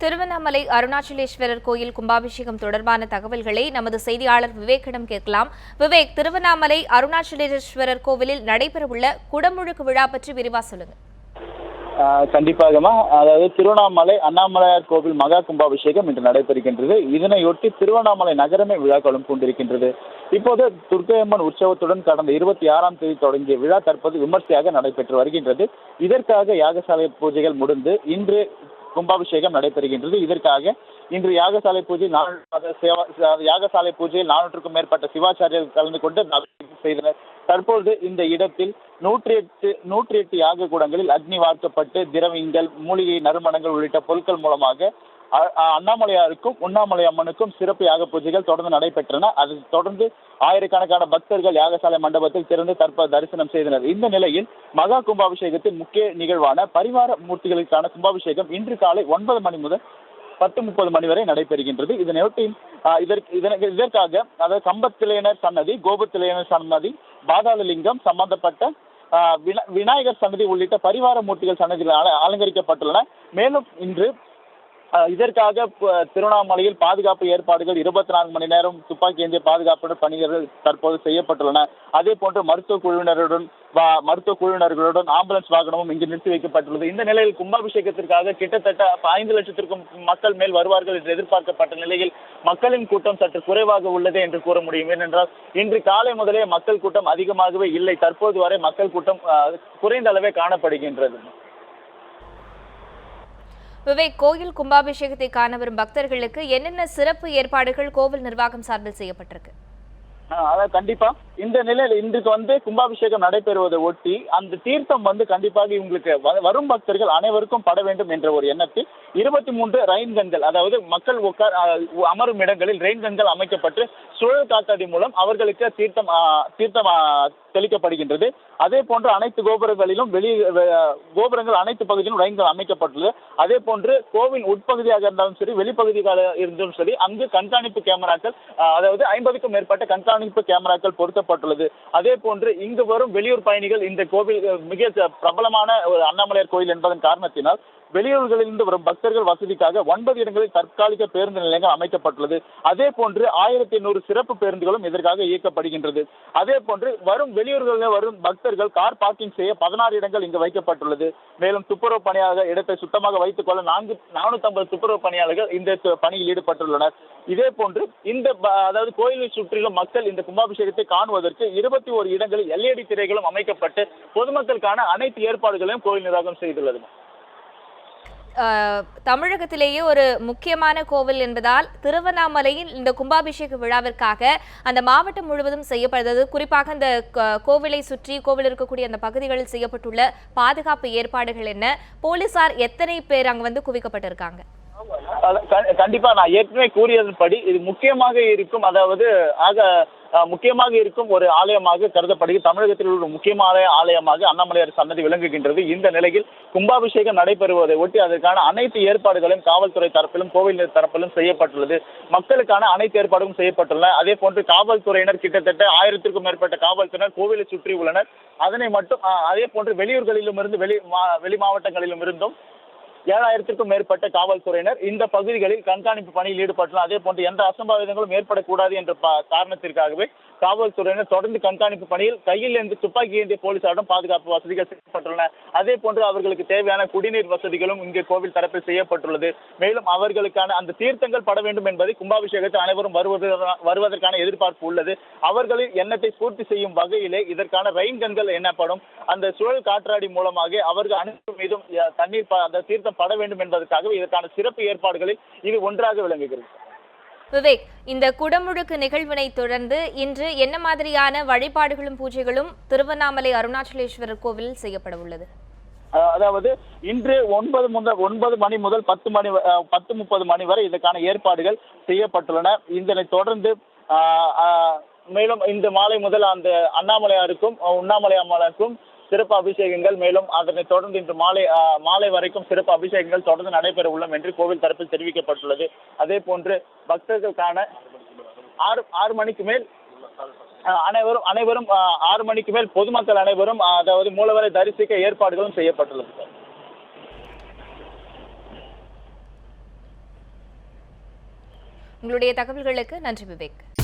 திருவண்ணாமலை அருணாச்சலேஸ்வரர் கோயில் கும்பாபிஷேகம் தொடர்பான தகவல்களை நமது செய்தியாளர் விவேக்கிடம் கேட்கலாம். விவேக், திருவண்ணாமலை அருணாச்சலேஸ்வரர் கோவிலில் நடைபெறவுள்ள குடமுழுக்கு விழா பற்றி விரிவா சொல்லுங்க. கண்டிப்பாகமா, அதாவது திருவண்ணாமலை அண்ணாமலையார் கோவில் மகா கும்பாபிஷேகம் இன்று நடைபெறுகின்றது. இதனையொட்டி திருவண்ணாமலை நகரமே விழாக்களும் கொண்டிருக்கின்றது. இப்போது துர்க்கையம்மன் உற்சவத்துடன் கடந்த 26ஆம் தேதி தொடங்கிய விழா தற்போது விமர்சையாக நடைபெற்று வருகின்றது. இதற்காக யாகசாலை பூஜைகள் முடிந்து இன்று கும்பாபிஷேகம் நடைபெறுகின்றது. இதற்காக இன்று யாகசாலை பூஜை யாகசாலை பூஜையில் 400க்கும் மேற்பட்ட சிவாச்சாரியர்கள் கலந்து கொண்டு செய்தனர். தற்போது இந்த இடத்தில் 108 யாக கூடங்களில் அக்னி வார்க்கப்பட்டு திரவியங்கள், மூலிகை, நறுமணங்கள் உள்ளிட்ட பொருட்கள் மூலமாக அண்ணாமலையாருக்கும் உண்ணாமலை அம்மனுக்கும் சிறப்பு யாக பூஜைகள் தொடர்ந்து நடைபெற்றன. அதைத் தொடர்ந்து ஆயிரக்கணக்கான பக்தர்கள் யாகசாலை மண்டபத்தில் திறந்து தற்போது தரிசனம் செய்தனர். இந்த நிலையில் மகா கும்பாபிஷேகத்தின் முக்கிய நிகழ்வான பரிவார மூர்த்திகளுக்கான கும்பாபிஷேகம் இன்று காலை 9 மணி முதல் 10:30 மணி வரை நடைபெறுகின்றது. இதனையொட்டி இதற்காக அதாவது கம்பத்திலேனர் சன்னதி, கோபுத்திலேனர் சன்னதி, பாதாளலிங்கம் சம்பந்தப்பட்ட விநாயகர் சன்னதி உள்ளிட்ட பரிவார மூர்த்திகள் சன்னதிகள் அலங்கரிக்கப்பட்டுள்ளன. மேலும் இன்று இதற்காக திருவண்ணாமலையில் பாதுகாப்பு ஏற்பாடுகள் 24 மணி நேரம் துப்பாக்கி ஏந்திய பாதுகாப்பு பணிகள் தற்போது செய்யப்பட்டுள்ளன. அதே போன்று மருத்துவ குழுவினர்களுடன் ஆம்புலன்ஸ் வாகனமும் இங்கு நிறுத்தி வைக்கப்பட்டுள்ளது. இந்த நிலையில் கும்பாபிஷேகத்திற்காக கிட்டத்தட்ட 5 லட்சத்திற்கும் மக்கள் மேல் வருவார்கள் என்று எதிர்பார்க்கப்பட்ட நிலையில் மக்களின் கூட்டம் சற்று குறைவாக உள்ளது என்று கூற முடியும். ஏனென்றால் இன்று காலை முதலே மக்கள் கூட்டம் அதிகமாகவே இல்லை. தற்போது வரை மக்கள் கூட்டம் குறைந்த அளவே காணப்படுகின்றது. விவேக், கோயில் கும்பாபிஷேகத்தை காண வரும் பக்தர்களுக்கு என்னென்ன சிறப்பு ஏற்பாடுகள் கோவில் நிர்வாகம் சார்பில் செய்யப்பட்டிருக்கு? அதான் கண்டிப்பா இந்த நிலையில் இன்றைக்கு கும்பாபிஷேகம் நடைபெறுவதை ஒட்டி அந்த தீர்த்தம் கண்டிப்பாக இவங்களுக்கு வரும் பக்தர்கள் அனைவருக்கும் பட வேண்டும் என்ற ஒரு எண்ணத்தில் 23 ரெயின் கன்கள், அதாவது மக்கள் அமரும் இடங்களில் ரெயின் கன்கள் அமைக்கப்பட்டு சுழல் காத்தாடி மூலம் அவர்களுக்கு தீர்த்தம் தெளிக்கப்படுகின்றது. அதே போன்று அனைத்து கோபுரங்களிலும் கோபுரங்கள் அனைத்து பகுதியிலும் ரெயின்கள் அமைக்கப்பட்டுள்ளது. அதே போன்று கோவில் உட்பகுதியாக இருந்தாலும் சரி, வெளிப்பகுதியாக இருந்தாலும் சரி, அங்கு கண்காணிப்பு கேமராக்கள், அதாவது 50க்கும் மேற்பட்ட கண்காணிப்பு கேமராக்கள் பொருத்தப்பட்டுள்ளது. அதே போன்று இங்கு வரும் வெளியூர் பயணிகள் இந்த கோவில் மிக பிரபலமான ஒரு அண்ணாமலையார் கோயில் என்பதன் காரணத்தினால் வெளியூர்களிலிருந்து வரும் பக்தர்கள் வசதிக்காக 9 இடங்களில் தற்காலிக பேருந்து நிலையங்கள் அமைக்கப்பட்டுள்ளது. அதே போன்று 1800 சிறப்பு பேருந்துகளும் இதற்காக இயக்கப்படுகின்றது. அதே போன்று வரும் வெளியூர்களில் வரும் பக்தர்கள் கார் பார்க்கிங் செய்ய 16 இடங்கள் இங்கு வைக்கப்பட்டுள்ளது. மேலும் துப்புரவு பணியாக இடத்தை சுத்தமாக வைத்துக் கொள்ள 450 துப்புரவு பணியாளர்கள் இந்த பணியில் ஈடுபட்டுள்ளனர். இதே போன்று அதாவது கோயிலை சுற்றிலும் மக்கள் இந்த கும்பாபிஷேகத்தை காணுவதற்கு 21 இடங்களில் LED திரைகளும் அமைக்கப்பட்டு பொதுமக்களுக்கான அனைத்து ஏற்பாடுகளையும் கோயில் நிர்வாகம் செய்துள்ளது. தமிழகத்திலேயே ஒரு முக்கியமான கோவில் என்பதால் திருவண்ணாமலையில் இந்த கும்பாபிஷேக விழாவிற்காக அந்த மாவட்டம் முழுவதும் செய்யப்படுறது, குறிப்பாக அந்த கோவிலை சுற்றி கோவில் இருக்கக்கூடிய அந்த பகுதிகளில் செய்யப்பட்டுள்ள பாதுகாப்பு ஏற்பாடுகள் என்ன? போலீசார் எத்தனை பேர் அங்க குவிக்கப்பட்டிருக்காங்க? கண்டிப்பா நான் ஏற்கனவே கூறியதன்படி இது முக்கியமாக இருக்கும், அதாவது முக்கியமாக இருக்கும் ஒரு ஆலயமாக கருதப்படுகிறது. தமிழகத்தில் உள்ள முக்கியமான ஆலயமாக அண்ணாமலையார் சன்னதி விளங்குகின்றது. இந்த நிலையில் கும்பாபிஷேகம் நடைபெறுவதை ஒட்டி அதற்கான அனைத்து ஏற்பாடுகளும் காவல்துறை தரப்பிலும் கோவில் தரப்பிலும் செய்யப்பட்டுள்ளது. மக்களுக்கான அனைத்து ஏற்பாடுகளும் செய்யப்பட்டுள்ளன. அதே போன்று காவல்துறையினர் கிட்டத்தட்ட 1000க்கும் மேற்பட்ட காவல்துறையினர் கோவிலை சுற்றி உள்ளனர். அதனை மட்டும் அதே போன்று வெளியூர்களிலும் இருந்து வெளி மாவட்டங்களிலும் இருந்தும் 7000க்கும் மேற்பட்ட காவல்துறையினர் இந்த பகுதிகளில் கண்காணிப்பு பணியில் ஈடுபட்டுள்ளனர். அதே போன்று எந்த அசம்பாவிதங்களும் ஏற்படக்கூடாது என்ற காரணத்திற்காகவே காவல்துறையினர் தொடர்ந்து கண்காணிப்பு பணியில் கையில் இருந்து துப்பாக்கி ஏந்திய போலீசாரிடம் பாதுகாப்பு வசதிகள் செய்யப்பட்டுள்ளன. அதே போன்று அவர்களுக்கு தேவையான குடிநீர் வசதிகளும் இங்கே கோவில் தரப்பில் செய்யப்பட்டுள்ளது. மேலும் அவர்களுக்கான அந்த தீர்த்தங்கள் பட வேண்டும் என்பதை கும்பாபிஷேகத்தில் அனைவரும் வருவதற்கான எதிர்பார்ப்பு உள்ளது. அவர்களின் எண்ணத்தை பூர்த்தி செய்யும் வகையிலே இதற்கான ரெயின் கன்கள் எனப்படும் அந்த சுழல் காற்றாடி மூலமாக அவர்கள் அனைத்து மீதும் தண்ணீர் அந்த தீர்த்தம் பட வேண்டும் என்பதற்காக இதற்கான சிறப்பு ஏற்பாடுகளில் இது ஒன்றாக விளங்குகிறது. விவேக், இந்த குடமுழுக்கு நிகழ்வினை தொடர்ந்து இன்று என்ன மாதிரியான வழிபாடுகளும் பூஜைகளும் திருவண்ணாமலை அருணாச்சலேஸ்வரர் கோவிலில் செய்யப்பட உள்ளது? அதாவது இன்று 9 மணி முதல் 10:30 மணி வரை இதற்கான ஏற்பாடுகள் செய்யப்பட்டுள்ளன. இதனை தொடர்ந்து மேலும் இந்த மாலை முதல் அந்த அண்ணாமலையாருக்கும் உண்ணாமலை அம்மனுக்கும் சிறப்பு அபிஷேகங்கள், மேலும் அதனை தொடர்ந்து இன்று மாலை வரைக்கும் சிறப்பு அபிஷேகங்கள் தொடர்ந்து நடைபெற உள்ளோம் என்று கோவில் தரப்பில் தெரிவிக்கப்பட்டுள்ளது. அதே போன்று பக்தர்களுக்கான 6 மணிக்கு மேல் அனைவரும் 6 மணிக்கு மேல் பொதுமக்கள் அனைவரும் அதாவது மூலவரை தரிசிக்க ஏற்பாடுகளும் செய்யப்பட்டுள்ளது. உங்களுடைய தகவல்களுக்கு நன்றி விவேக்.